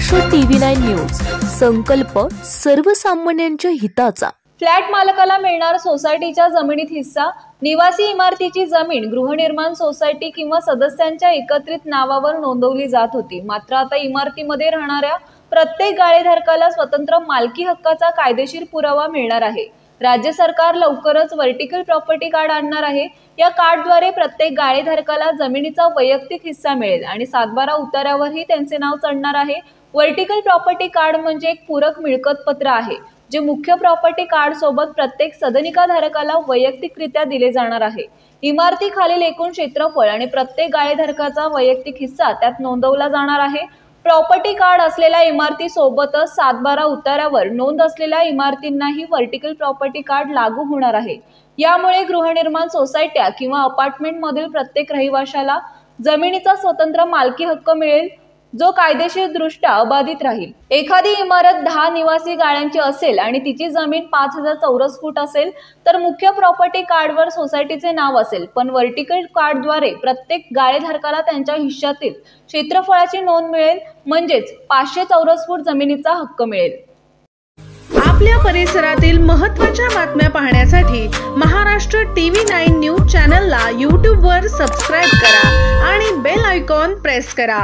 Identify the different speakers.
Speaker 1: Maharashtra TV9 news, संकल्प सर्वसामान्यांच्या हिताचा।
Speaker 2: फ्लॅट मालकाला मिळणार सोसायटीच्या जमिनीत हिस्सा। निवासी इमारतीची जमीन गृहनिर्माण सोसायटी किंवा सदस्यांच्या एकत्रित नावावर नोंदवली जात होती। मात्र आता इमारतीमध्ये राहणाऱ्या प्रत्येक गाळेधारकाला स्वतंत्र मालकी हक्काचा कायदेशीर पुरावा मिळणार आहे। राज्य सरकार लवकरच वर्टिकल प्रॉपर्टी कार्ड आणणार आहे। या कार्डद्वारे प्रत्येक गाळेधारकाला जमिनीचा वैयक्तिक हिस्सा मिळेल आणि 7/12 उतार्यावरही त्यांचे नाव चढणार आहे। वर्टिकल प्रॉपर्टी कार्ड म्हणजे एक पूरक मिळकत पत्र आहे, जे मुख्य प्रॉपर्टी कार्ड सोबत प्रत्येक सदनिकाधारकाला वैयक्तिकरित्या दिले जाणार आहे। इमारतीखालील एकूण क्षेत्रफळ आणि प्रत्येक गाळेधारकाचा वैयक्तिक हिस्सा त्यात नोंदवला जाणार आहे। प्रॉपर्टी कार्ड असलेल्या इमारती सोबतच 7/12 उतार्यावर नोंद असलेल्या इमारतींनाही वर्टिकल प्रॉपर्टी कार्ड लागू होणार आहे। यामुळे गृहनिर्माण सोसायट्या किंवा अपार्टमेंट मधील प्रत्येक रहिवाशाला जमिनीचा स्वतंत्र मालकी हक्क मिळेल, जो कायदेशीरदृष्ट्या अबाधित राहील। एखादी इमारत 10 निवासी गाळ्यांची असेल आणि तिची जमीन 5000 चौरस फूट असेल तर मुख्य प्रॉपर्टी कार्डवर सोसायटीचे नाव असेल, पण वर्टिकल कार्डद्वारे प्रत्येक गाळेधारकाला त्यांच्या हिश्श्यातील क्षेत्रफळाची नोंद मिळेल, म्हणजेच 500 चौरस फूट जमिनीचा हक्क मिळेल।
Speaker 3: आपल्या परिसरातील महत्त्वाच्या बातम्या पाहण्यासाठी महाराष्ट्र TV9 न्यूज चॅनलला YouTube वर सबस्क्राइब करा आणि बेल आयकॉन प्रेस करा।